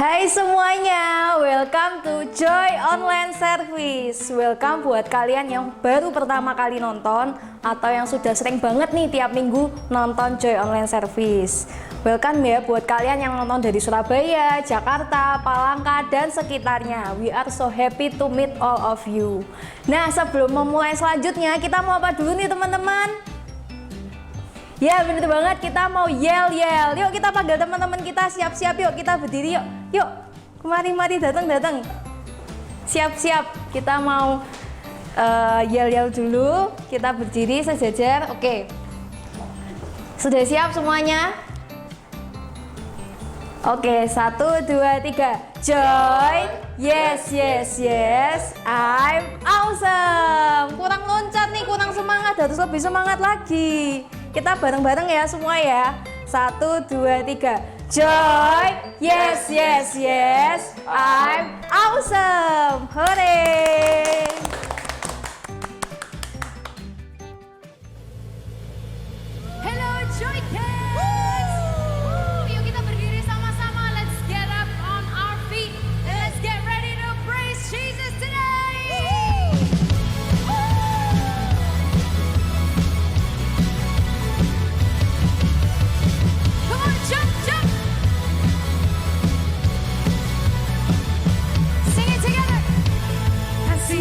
Hai semuanya, welcome to Joy Online Service. Welcome buat kalian yang baru pertama kali nonton atau yang sudah sering banget nih tiap minggu nonton Joy Online Service. Welcome ya buat kalian yang nonton dari Surabaya, Jakarta, Palangka, dan sekitarnya. We are so happy to meet all of you. Nah, sebelum memulai selanjutnya, kita mau apa dulu nih teman-teman? Ya bener banget, kita mau yel-yel. Yuk kita panggil teman-teman kita, siap-siap yuk, kita berdiri yuk. Yuk, mari datang. Siap-siap, kita mau yel-yel dulu. Kita berdiri sejajar, oke. Sudah siap semuanya? Oke, 1, 2, 3. Joy, yes, I'm awesome. Kurang loncat nih, kurang semangat, harus lebih semangat lagi. Kita bareng-bareng ya semua ya. 1, 2, 3. Joy, yes, I'm awesome. Hooray! Hello Joy Kids! Yuk kita berdiri sama-sama. Let's get up on our feet and let's get ready to praise Jesus today. Come on, jump! Sing it together. Kasih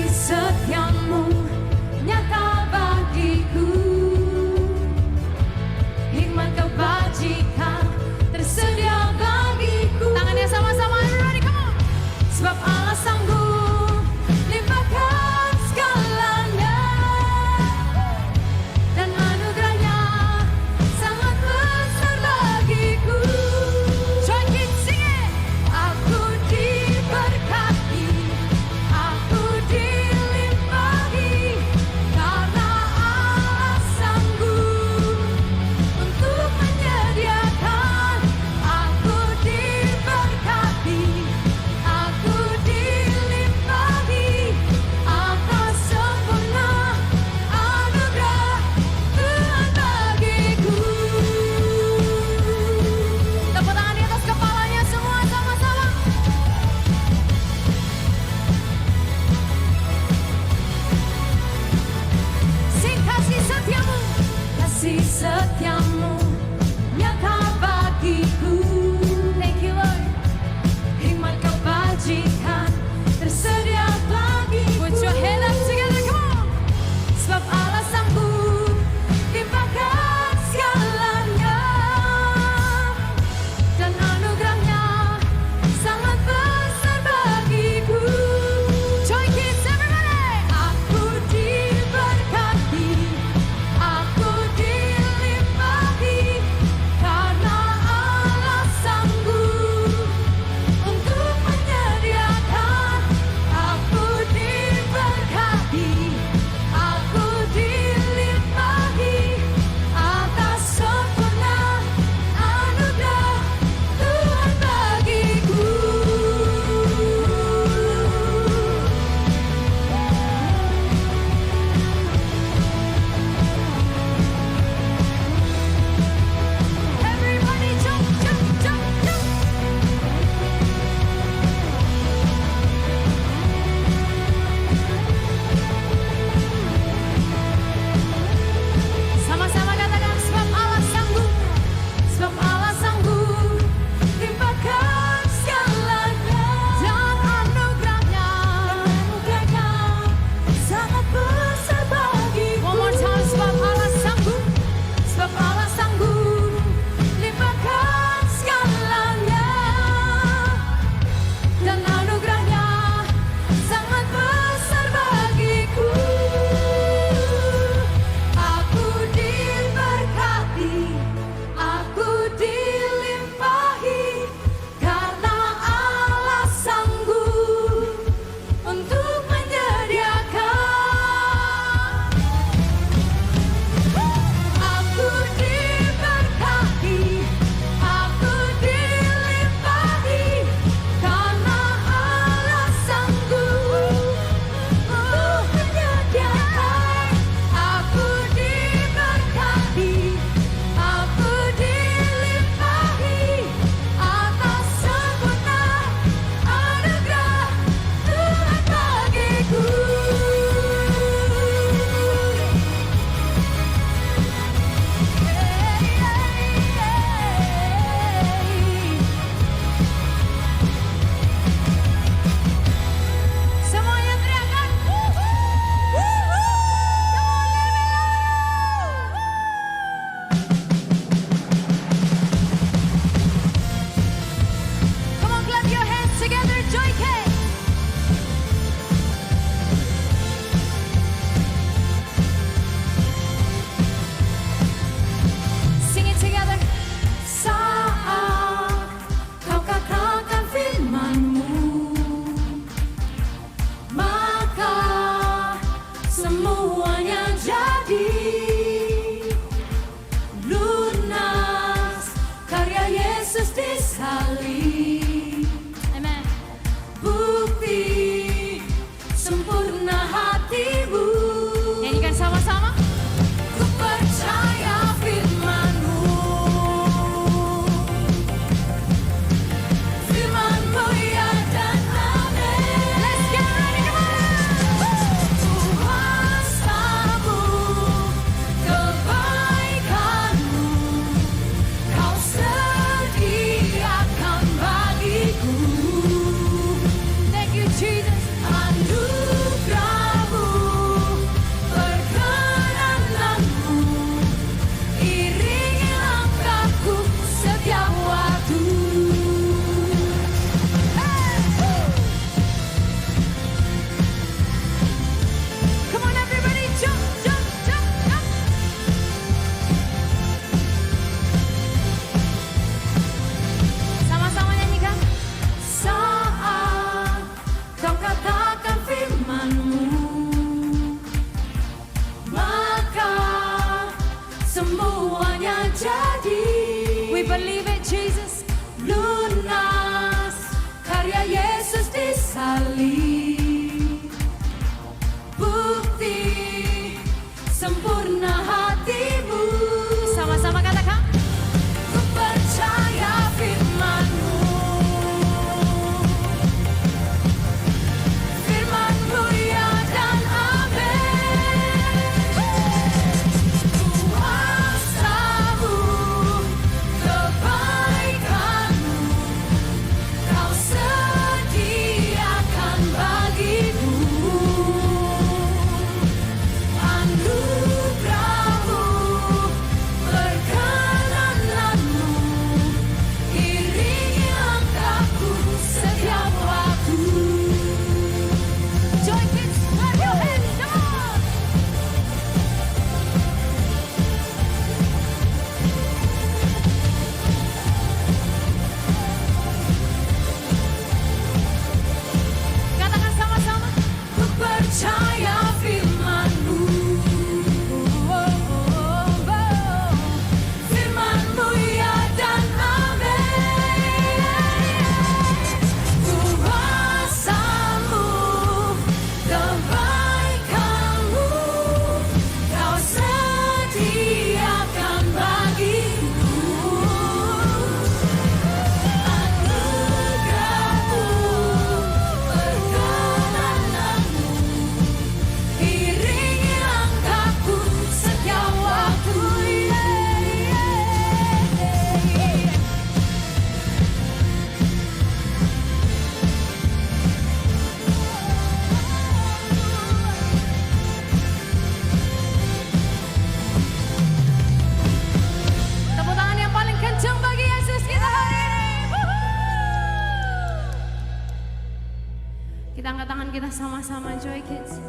Kita angkat tangan kita sama-sama, Joy Kids.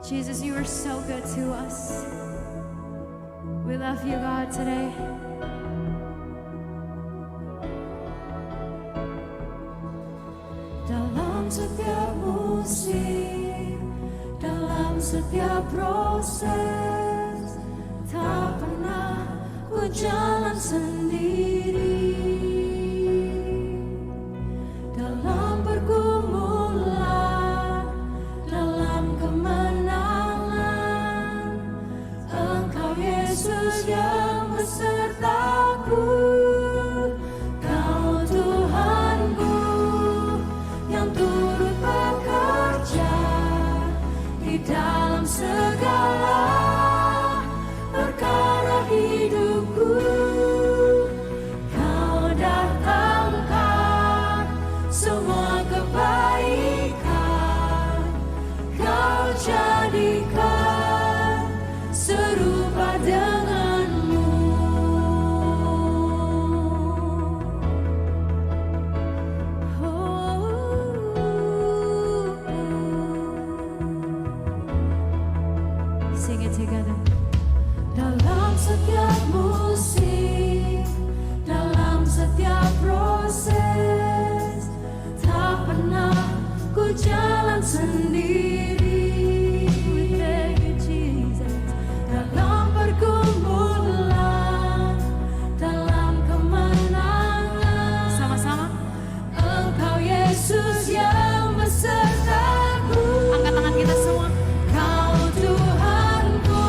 Jesus, you are so good to us. We love you, God, today. Dalam setiap musim, dalam setiap proses, tak pernah ku jalan sendiri. Dalam pergumulan, dalam kemenangan, Engkau Yesus yang besertaku. Kau Tuhanku yang turut bekerja di dalam segala perkara hidupku. Kau datangkan semua kebaikan, Kau jadikan serupa denganmu. Sing it together. Dalam setiap musim, dalam setiap proses, tak pernah ku jalan sendiri. We thank you, Jesus. Dalam pergumulan, dalam kemenangan, Sama-sama. Engkau Yesus yang besertaku. Angkat tangan kita semua. Kau Tuhanku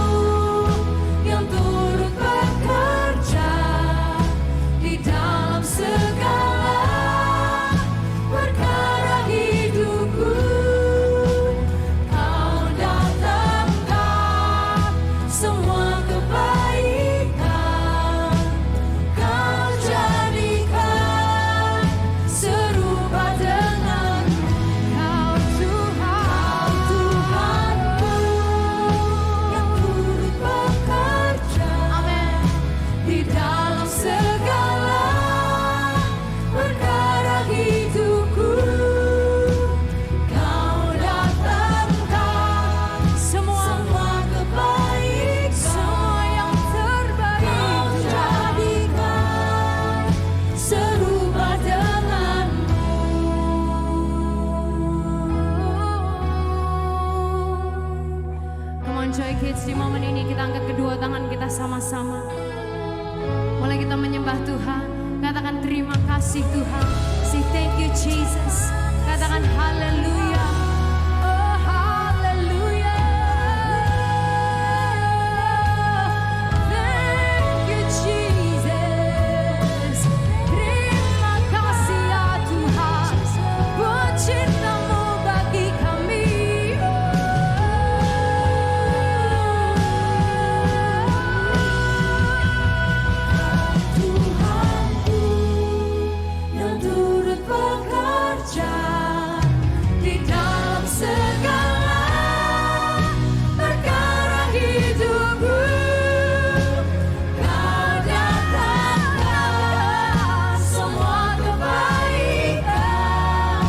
yang turut bekerja di dalam segala perkara hidupku. Kau datangkan semua kebaikan, Kau jadikan serupa denganmu. Kau Tuhanku yang turut bekerja Amin. di dalam segala perkara hidupku. Kau datangkan semua kebaikan, semua yang terbaik, Kau jadikan serupa denganmu. Come on Joy Kids, di momen ini kita angkat kedua tangan kita sama-sama. Mulai kita menyembah Tuhan. Katakan terima kasih Tuhan. Say thank you Jesus. Katakan haleluya. Oh haleluya. Thank you Jesus. Terima kasih ya Tuhan. Buat cinta-Mu bagi kami. Tuhanku yang turut bekerja di dalam segala perkara hidupku. Kau datangkan semua kebaikan,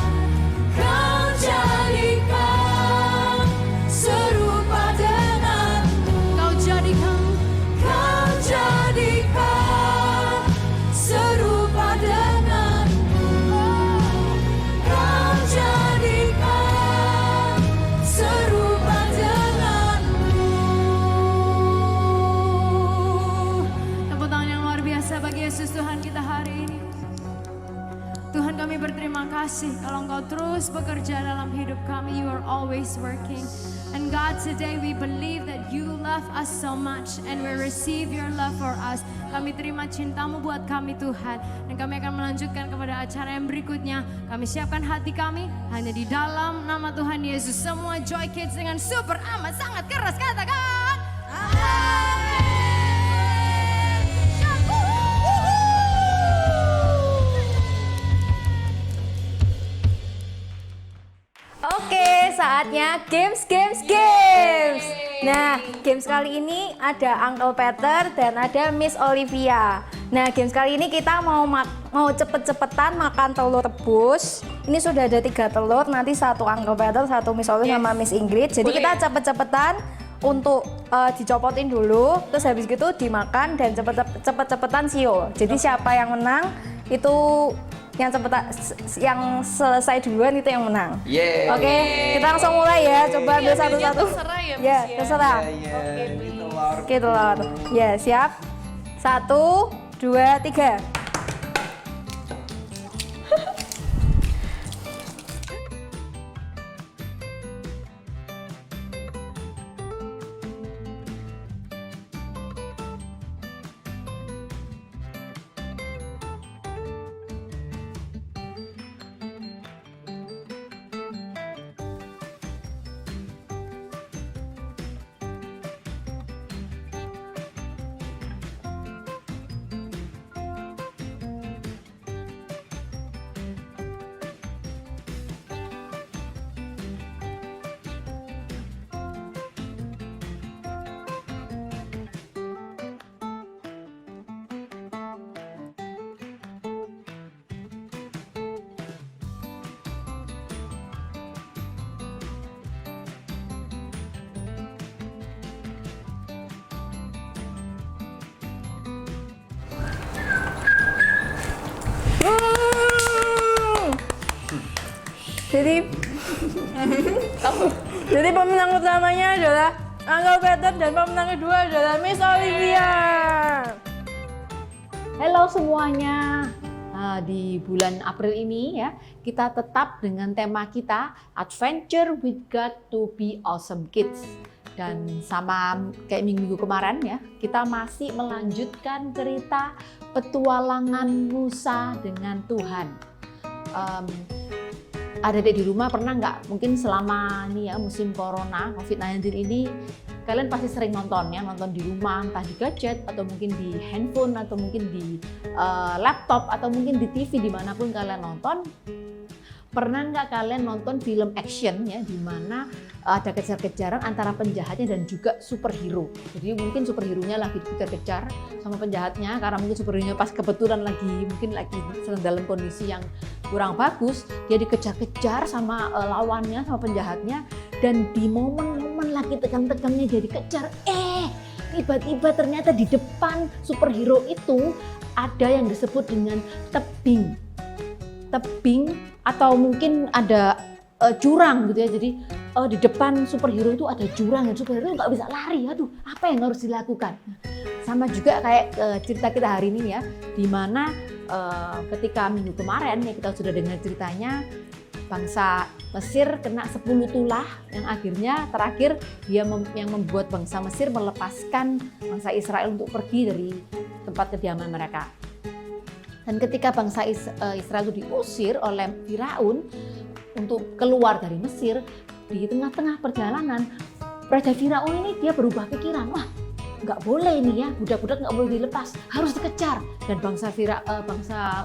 Kau jadikan serupa denganmu. Kau jadikan serupa denganmu. Kau jadikan serupa denganmu. tepuk tangan yang luar biasa bagi Yesus Tuhan kita hari ini. Tuhan kami berterima kasih kalau Engkau terus bekerja dalam hidup kami. You are always working. And God, today we believe that you love us so much and we receive your love for us. Kami terima cinta-Mu buat kami Tuhan. Dan kami akan melanjutkan kepada acara yang berikutnya. Kami siapkan hati kami hanya di dalam nama Tuhan Yesus. Semua Joy Kids dengan super amat sangat keras katakan. Amin. Oke, saatnya games. Nah, games kali ini ada Uncle Peter dan ada Miss Olivia. Nah, games kali ini kita mau cepet-cepetan makan telur rebus. Ini sudah ada 3 telur, nanti 1 Uncle Peter, 1 Miss Oli sama Miss Ingrid. Jadi kita cepet-cepetan untuk dicopotin dulu, terus habis gitu dimakan dan cepet-cepetan sio. Jadi siapa yang menang itu yang selesai duluan itu yang menang. Oke, kita langsung mulai ya. Coba ambil satu-satu. Terserah ya, Ya, Miss, ya. terserah. Oke, telur. Ya, siap. 1, 2, 3. Jadi pemenang utamanya adalah Uncle Peter dan pemenang kedua adalah Miss Olivia. Halo semuanya. Di bulan April ini ya, kita tetap dengan tema kita Adventure with God to be Awesome Kids. Dan sama kayak minggu kemarin ya, kita masih melanjutkan cerita petualangan Musa dengan Tuhan. Adik-adik di rumah pernah nggak, mungkin selama ini ya musim corona COVID-19 ini kalian pasti sering nonton ya, nonton di rumah, entah di gadget atau mungkin di handphone atau mungkin di laptop atau mungkin di TV, dimanapun kalian nonton. Pernah nggak kalian nonton film action ya, di mana ada kejar-kejaran antara penjahatnya dan juga superhero. Jadi mungkin superhero-nya lagi dikejar-kejar sama penjahatnya, karena mungkin superhero-nya pas kebetulan lagi sedang dalam kondisi yang kurang bagus, dia dikejar-kejar sama lawannya, sama penjahatnya, dan di momen-momen lagi tegang-tegangnya dia dikejar, tiba-tiba ternyata di depan superhero itu ada yang disebut dengan tebing atau mungkin ada jurang gitu ya. Jadi di depan superhero itu ada jurang dan superhero nggak bisa lari. Aduh, apa yang harus dilakukan? Sama juga kayak cerita kita hari ini ya, di mana ketika minggu kemarin ya kita sudah dengar ceritanya bangsa Mesir kena 10 tulah yang akhirnya terakhir yang membuat bangsa Mesir melepaskan bangsa Israel untuk pergi dari tempat kediaman mereka. Dan ketika bangsa Israel itu diusir oleh Firaun untuk keluar dari Mesir, di tengah-tengah perjalanan Raja Firaun ini dia berubah pikiran, wah nggak boleh ini ya, budak-budak nggak boleh dilepas, harus dikejar. Dan bangsa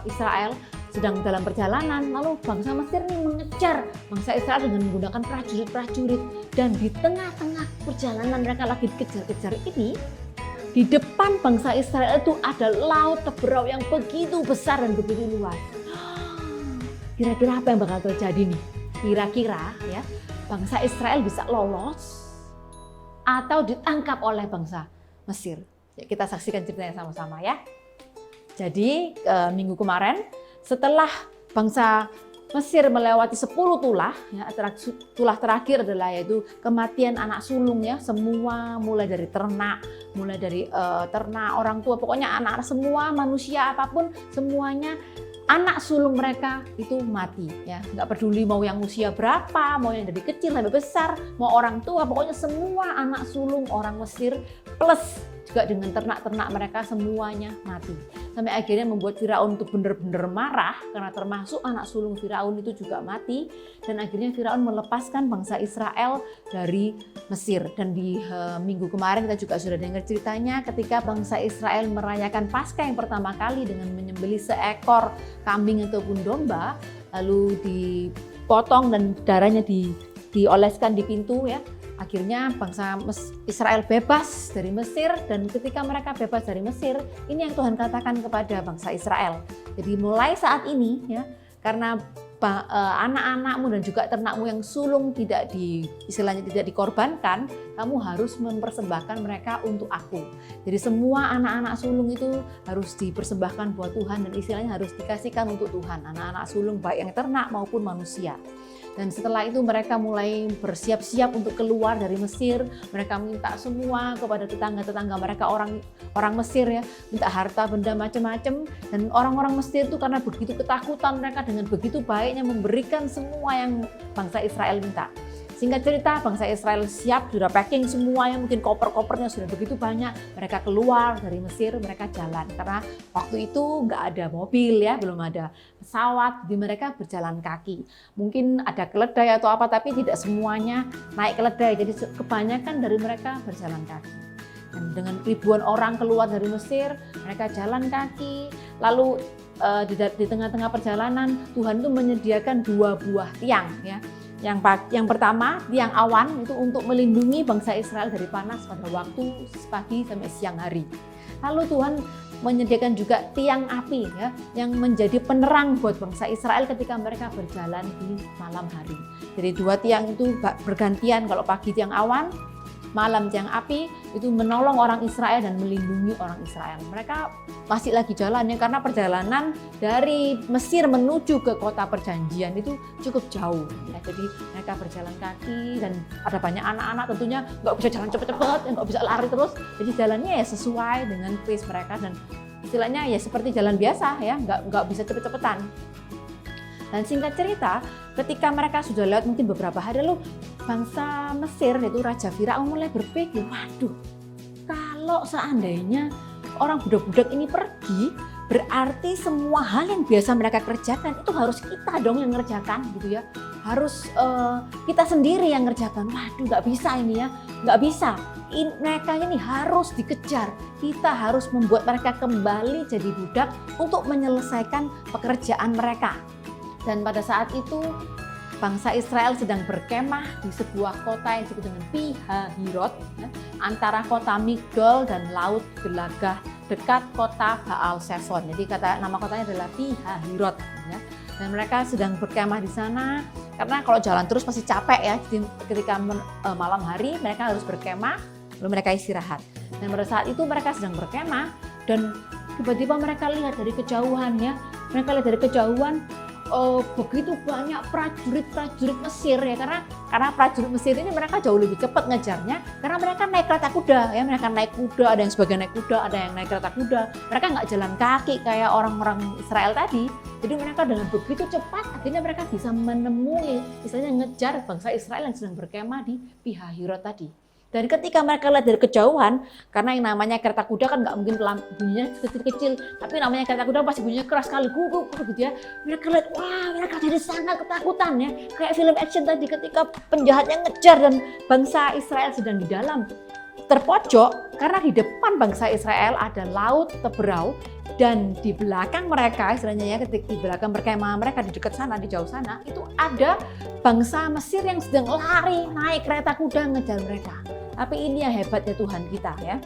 Israel sedang dalam perjalanan, lalu bangsa Mesir ini mengejar bangsa Israel dengan menggunakan prajurit-prajurit. Dan di tengah-tengah perjalanan mereka lagi dikejar-kejar ini, di depan bangsa Israel itu ada laut Teberau yang begitu besar dan begitu luas. Kira-kira apa yang bakal terjadi nih? Kira-kira ya, bangsa Israel bisa lolos atau ditangkap oleh bangsa Mesir. Ya, kita saksikan ceritanya sama-sama ya. Jadi minggu kemarin setelah bangsa Mesir melewati 10 tulah, ya, tulah terakhir adalah yaitu kematian anak sulung ya, semua mulai dari ternak, orang tua, pokoknya anak-anak semua manusia apapun semuanya anak sulung mereka itu mati ya, nggak peduli mau yang usia berapa, mau yang dari kecil sampai besar, mau orang tua, pokoknya semua anak sulung orang Mesir plus juga dengan ternak-ternak mereka semuanya mati. Sampai akhirnya membuat Firaun itu benar-benar marah karena termasuk anak sulung Firaun itu juga mati, dan akhirnya Firaun melepaskan bangsa Israel dari Mesir. Dan di minggu kemarin kita juga sudah dengar ceritanya ketika bangsa Israel merayakan Paskah yang pertama kali dengan menyembelih seekor kambing ataupun domba, lalu dipotong dan darahnya dioleskan di pintu ya. Akhirnya bangsa Israel bebas dari Mesir, dan ketika mereka bebas dari Mesir, ini yang Tuhan katakan kepada bangsa Israel. Jadi mulai saat ini ya, karena anak-anakmu dan juga ternakmu yang sulung tidak dikorbankan, kamu harus mempersembahkan mereka untuk aku. Jadi semua anak-anak sulung itu harus dipersembahkan buat Tuhan, dan istilahnya harus dikasihkan untuk Tuhan, anak-anak sulung baik yang ternak maupun manusia. Dan setelah itu mereka mulai bersiap-siap untuk keluar dari Mesir. Mereka minta semua kepada tetangga-tetangga mereka, orang Mesir ya, minta harta benda macam-macam. Dan orang-orang Mesir itu karena begitu ketakutan, mereka dengan begitu baiknya memberikan semua yang bangsa Israel minta. Singkat cerita, bangsa Israel siap, sudah packing semuanya, mungkin koper-kopernya sudah begitu banyak. Mereka keluar dari Mesir, mereka jalan. Karena waktu itu nggak ada mobil ya, belum ada pesawat, jadi mereka berjalan kaki. Mungkin ada keledai atau apa, tapi tidak semuanya naik keledai. Jadi kebanyakan dari mereka berjalan kaki. Dan dengan ribuan orang keluar dari Mesir, mereka jalan kaki. Lalu di tengah-tengah perjalanan, Tuhan itu menyediakan 2 buah tiang ya. Yang pertama, tiang awan itu untuk melindungi bangsa Israel dari panas pada waktu pagi sampai siang hari. Lalu Tuhan menyediakan juga tiang api ya, yang menjadi penerang buat bangsa Israel ketika mereka berjalan di malam hari. Jadi 2 tiang itu bergantian, kalau pagi tiang awan, malam tiang api, itu menolong orang Israel dan melindungi orang Israel. Mereka masih lagi jalan ya, karena perjalanan dari Mesir menuju ke kota perjanjian itu cukup jauh ya. Jadi mereka berjalan kaki dan ada banyak anak-anak, tentunya nggak bisa jalan cepet-cepet, nggak bisa lari terus. Jadi jalannya ya sesuai dengan pace mereka, dan istilahnya ya seperti jalan biasa ya, nggak bisa cepet-cepetan. Dan singkat cerita, ketika mereka sudah lewat mungkin beberapa hari lalu, bangsa Mesir yaitu Raja Firaun mulai berpikir, waduh, kalau seandainya orang budak-budak ini pergi, berarti semua hal yang biasa mereka kerjakan itu harus kita dong yang ngerjakan gitu ya. Harus kita sendiri yang ngerjakan. Waduh, nggak bisa ini ya, nggak bisa. Mereka ini harus dikejar. Kita harus membuat mereka kembali jadi budak untuk menyelesaikan pekerjaan mereka. Dan pada saat itu bangsa Israel sedang berkemah di sebuah kota yang disebut dengan Pi-hahirot ya, antara kota Migdol dan Laut Gelagah dekat kota Baal-Sefon. Jadi nama kotanya adalah Pi-hahirot ya. Dan mereka sedang berkemah di sana karena kalau jalan terus pasti capek ya. Jadi ketika malam hari mereka harus berkemah, lalu mereka istirahat. Dan pada saat itu mereka sedang berkemah dan tiba-tiba mereka lihat dari kejauhan ya. Mereka lihat dari kejauhan begitu banyak prajurit Mesir ya, karena prajurit Mesir ini mereka jauh lebih cepat ngejarnya karena mereka naik kereta kuda ya, mereka naik kuda, ada yang sebagian naik kuda, ada yang naik kereta kuda. Mereka nggak jalan kaki kayak orang-orang Israel tadi. Jadi mereka dengan begitu cepat akhirnya mereka bisa menemui, istilahnya ngejar bangsa Israel yang sedang berkemah di Pi-hahirot tadi. Dan ketika mereka lihat dari kejauhan, karena yang namanya kereta kuda kan nggak mungkin bunyinya kecil-kecil, tapi namanya kereta kuda pasti bunyinya keras sekali, guguk gitu ya. Mereka lihat, wah mereka jadi sangat ketakutan ya, kayak film action tadi ketika penjahatnya ngejar dan bangsa Israel sedang di dalam terpojok, karena di depan bangsa Israel ada laut Teberau dan di belakang mereka, istilahnya ya, ketika di belakang berkemah mereka di dekat sana, di jauh sana, itu ada bangsa Mesir yang sedang lari naik kereta kuda ngejar mereka. Tapi ini yang hebatnya Tuhan kita ya.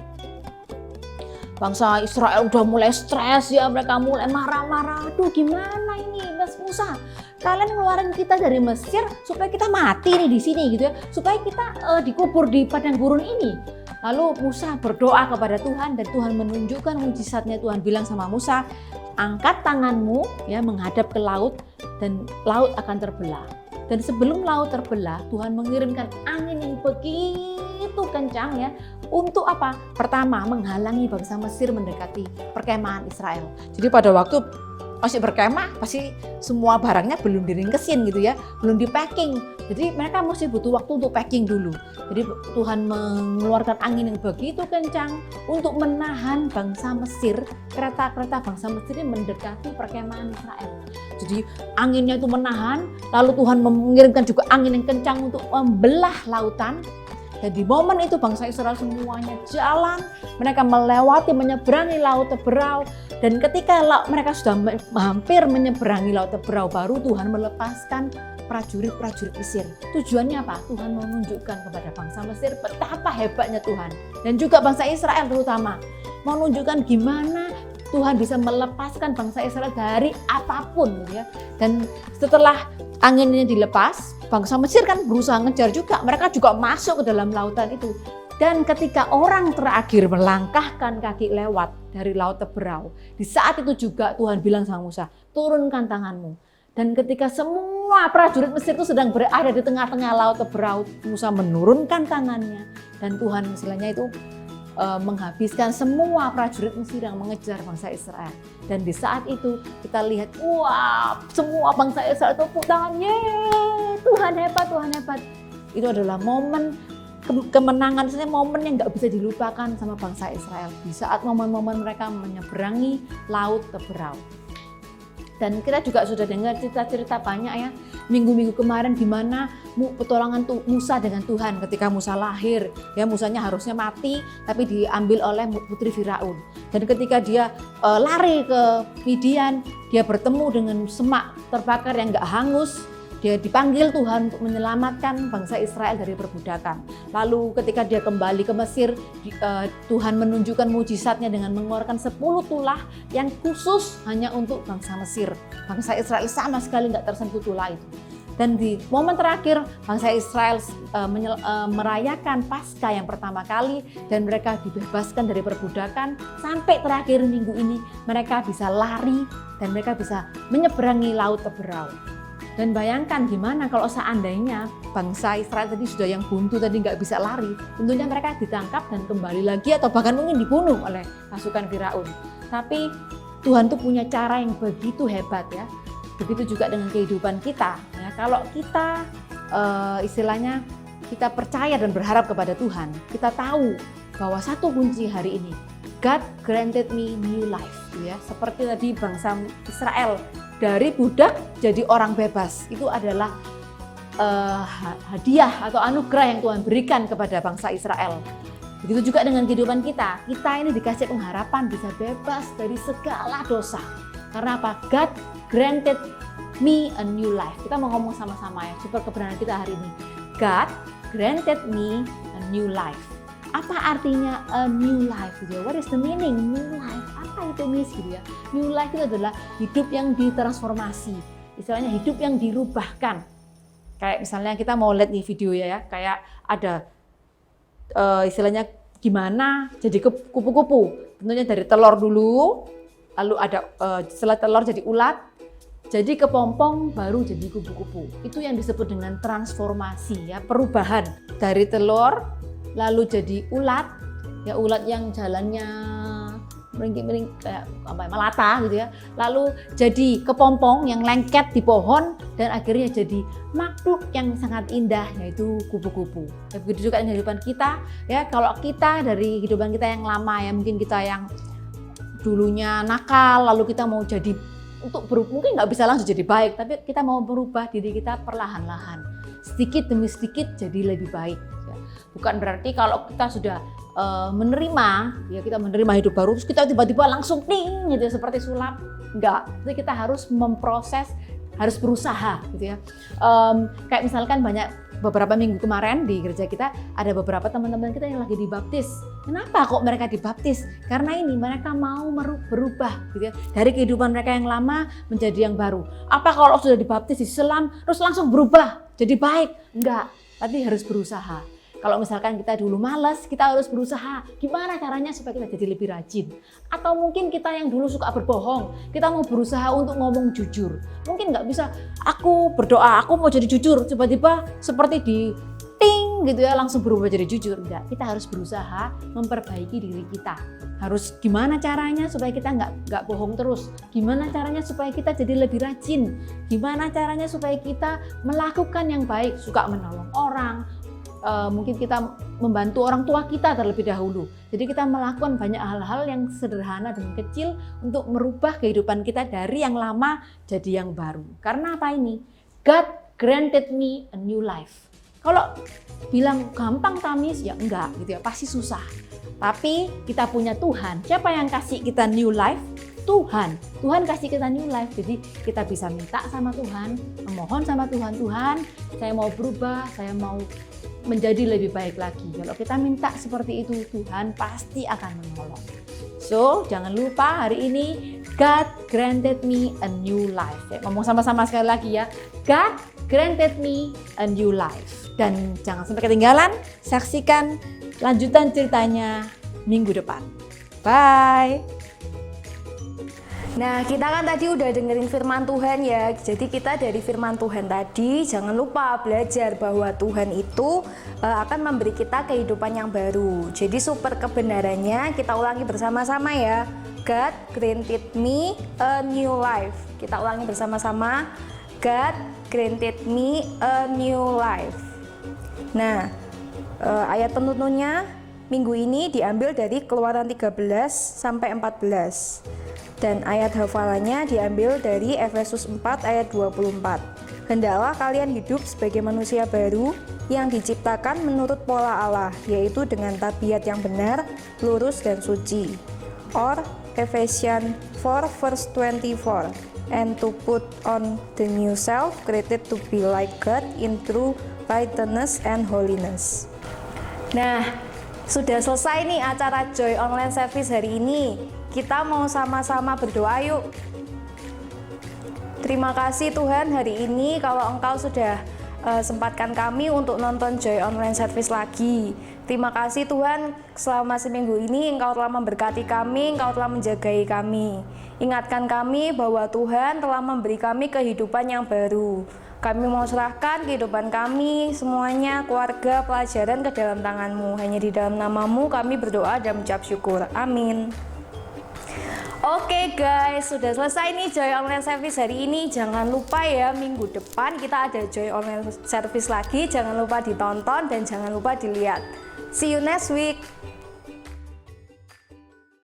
Bangsa Israel udah mulai stres ya, mereka mulai marah-marah. Aduh gimana ini Mas Musa? Kalian ngeluarin kita dari Mesir supaya kita mati nih di sini gitu ya. Supaya kita dikubur di padang gurun ini. Lalu Musa berdoa kepada Tuhan dan Tuhan menunjukkan mujizatnya. Tuhan bilang sama Musa, angkat tanganmu ya menghadap ke laut dan laut akan terbelah. Dan sebelum laut terbelah, Tuhan mengirimkan angin yang begitu kencang ya. Untuk apa? Pertama, menghalangi bangsa Mesir mendekati perkemahan Israel. Jadi pada waktu masih berkemah, pasti semua barangnya belum diringkesin gitu ya, belum di packing. Jadi mereka mesti butuh waktu untuk packing dulu. Jadi Tuhan mengeluarkan angin yang begitu kencang untuk menahan bangsa Mesir, kereta-kereta bangsa Mesir ini mendekati perkemahan Israel. Jadi anginnya itu menahan, lalu Tuhan mengirimkan juga angin yang kencang untuk membelah lautan. Dan di momen itu bangsa Israel semuanya jalan, mereka melewati, menyeberangi laut Teberau. Dan ketika mereka sudah hampir menyeberangi laut Teberau, baru Tuhan melepaskan prajurit-prajurit Mesir. Tujuannya apa? Tuhan mau menunjukkan kepada bangsa Mesir betapa hebatnya Tuhan. Dan juga bangsa Israel terutama. Mau menunjukkan gimana Tuhan bisa melepaskan bangsa Israel dari apapun. Gitu ya. Dan setelah anginnya dilepas, bangsa Mesir kan berusaha ngejar juga. Mereka juga masuk ke dalam lautan itu. Dan ketika orang terakhir melangkahkan kaki lewat dari laut Teberau, di saat itu juga Tuhan bilang sama Musa, turunkan tanganmu. Dan ketika semua prajurit Mesir itu sedang berada di tengah-tengah laut Teberau, Musa menurunkan tangannya. Dan Tuhan istilahnya itu menghabiskan semua prajurit Mesir yang mengejar bangsa Israel. Dan di saat itu kita lihat, wah, semua bangsa Israel tepuk tangan, yeay, Tuhan hebat, Tuhan hebat. Itu adalah momen kemenangan, momen yang nggak bisa dilupakan sama bangsa Israel di saat momen-momen mereka menyeberangi laut Teberau. Dan kita juga sudah dengar cerita-cerita banyak ya, minggu-minggu kemarin gimana petualangan Musa dengan Tuhan ketika Musa lahir. Ya, Musanya harusnya mati tapi diambil oleh putri Firaun. Dan ketika dia lari ke Midian, dia bertemu dengan semak terbakar yang nggak hangus. Dia dipanggil Tuhan untuk menyelamatkan bangsa Israel dari perbudakan. Lalu ketika dia kembali ke Mesir, Tuhan menunjukkan mujizatnya dengan mengeluarkan 10 tulah yang khusus hanya untuk bangsa Mesir. Bangsa Israel sama sekali nggak tersentuh tulah itu. Dan di momen terakhir bangsa Israel merayakan Paskah yang pertama kali dan mereka dibebaskan dari perbudakan. Sampai terakhir minggu ini mereka bisa lari dan mereka bisa menyeberangi laut Teberau. Dan bayangkan gimana kalau seandainya bangsa Israel tadi sudah yang buntu tadi nggak bisa lari, tentunya mereka ditangkap dan kembali lagi atau bahkan mungkin dibunuh oleh pasukan Firaun. Tapi Tuhan tuh punya cara yang begitu hebat ya. Begitu juga dengan kehidupan kita. Ya, kalau kita istilahnya kita percaya dan berharap kepada Tuhan, kita tahu bahwa satu kunci hari ini, God granted me new life. Ya, seperti tadi bangsa Israel. Dari budak jadi orang bebas, itu adalah hadiah atau anugerah yang Tuhan berikan kepada bangsa Israel. Begitu juga dengan kehidupan kita. Kita ini dikasih pengharapan bisa bebas dari segala dosa. Karena apa? God granted me a new life. Kita mau ngomong sama-sama ya, super kebenaran kita hari ini. God granted me a new life. Apa artinya a new life? Gitu ya? What is the meaning new life? Apa itu Miss? Gitu ya? New life itu adalah hidup yang ditransformasi. Istilahnya hidup yang dirubahkan. Kayak misalnya kita mau lihat nih video ya, kayak ada istilahnya gimana jadi kupu-kupu. Tentunya dari telur dulu, lalu ada setelah telur jadi ulat, jadi kepompong, baru jadi kupu-kupu. Itu yang disebut dengan transformasi ya, perubahan dari telur lalu jadi ulat, ya ulat yang jalannya meringkik-meringkik kayak melata gitu ya. Lalu jadi kepompong yang lengket di pohon dan akhirnya jadi makhluk yang sangat indah yaitu kupu-kupu. Ya, begitu juga dengan kehidupan kita ya. Kalau kita dari kehidupan kita yang lama ya, mungkin kita yang dulunya nakal lalu kita mau jadi untuk mungkin nggak bisa langsung jadi baik, tapi kita mau berubah diri kita perlahan-lahan, sedikit demi sedikit jadi lebih baik. Bukan berarti kalau kita sudah menerima, ya kita menerima hidup baru, terus kita tiba-tiba langsung ting gitu ya, seperti sulap. Enggak, jadi kita harus memproses, harus berusaha gitu ya. Kayak misalkan beberapa minggu kemarin di gereja kita ada beberapa teman-teman kita yang lagi dibaptis. Kenapa kok mereka dibaptis? Karena ini mereka mau berubah gitu ya, dari kehidupan mereka yang lama menjadi yang baru. Apa kalau sudah dibaptis di selam terus langsung berubah jadi baik? Enggak, tapi harus berusaha. Kalau misalkan kita dulu malas, kita harus berusaha. Gimana caranya supaya kita jadi lebih rajin? Atau mungkin kita yang dulu suka berbohong, kita mau berusaha untuk ngomong jujur. Mungkin nggak bisa, aku berdoa, aku mau jadi jujur. Tiba-tiba seperti di ting gitu ya, langsung berubah jadi jujur. Enggak, kita harus berusaha memperbaiki diri kita. Harus gimana caranya supaya kita nggak bohong terus. Gimana caranya supaya kita jadi lebih rajin. Gimana caranya supaya kita melakukan yang baik, suka menolong orang. Mungkin kita membantu orang tua kita terlebih dahulu. Jadi kita melakukan banyak hal-hal yang sederhana dan kecil untuk merubah kehidupan kita dari yang lama jadi yang baru. Karena apa ini? God granted me a new life. Kalau bilang gampang Tamis, ya enggak gitu ya, pasti susah. Tapi kita punya Tuhan. Siapa yang kasih kita new life? Tuhan. Tuhan kasih kita new life, jadi kita bisa minta sama Tuhan, memohon sama Tuhan, Tuhan, saya mau berubah, saya mau menjadi lebih baik lagi. Kalau kita minta seperti itu, Tuhan pasti akan menolong. So, jangan lupa hari ini God granted me a new life. Ya, ngomong sama-sama sekali lagi ya. God granted me a new life. Dan jangan sampai ketinggalan, saksikan lanjutan ceritanya minggu depan. Bye. Nah, kita kan tadi udah dengerin firman Tuhan ya. Jadi kita dari firman Tuhan tadi jangan lupa belajar bahwa Tuhan itu akan memberi kita kehidupan yang baru. Jadi super kebenarannya kita ulangi bersama-sama ya. God granted me a new life. Kita ulangi bersama-sama. God granted me a new life. Nah, ayat penuntunnya minggu ini diambil dari Keluaran 13 sampai 14. Dan ayat hafalannya diambil dari Efesus 4 ayat 24. Hendaklah kalian hidup sebagai manusia baru yang diciptakan menurut pola Allah, yaitu dengan tabiat yang benar, lurus dan suci. Or Ephesians 4 verse 24. And to put on the new self, created to be like God in true righteousness and holiness. Nah, sudah selesai nih acara Joy Online Service hari ini. Kita mau sama-sama berdoa yuk. Terima kasih Tuhan hari ini kalau Engkau sudah sempatkan kami untuk nonton Joy Online Service lagi. Terima kasih Tuhan selama seminggu ini Engkau telah memberkati kami, Engkau telah menjagai kami. Ingatkan kami bahwa Tuhan telah memberi kami kehidupan yang baru. Kami mau serahkan kehidupan kami, semuanya, keluarga, pelajaran ke dalam tangan-Mu. Hanya di dalam nama-Mu kami berdoa dan mengucap syukur. Amin. Oke guys, sudah selesai nih Joy Online Service hari ini. Jangan lupa ya, minggu depan kita ada Joy Online Service lagi. Jangan lupa ditonton dan jangan lupa dilihat. See you next week.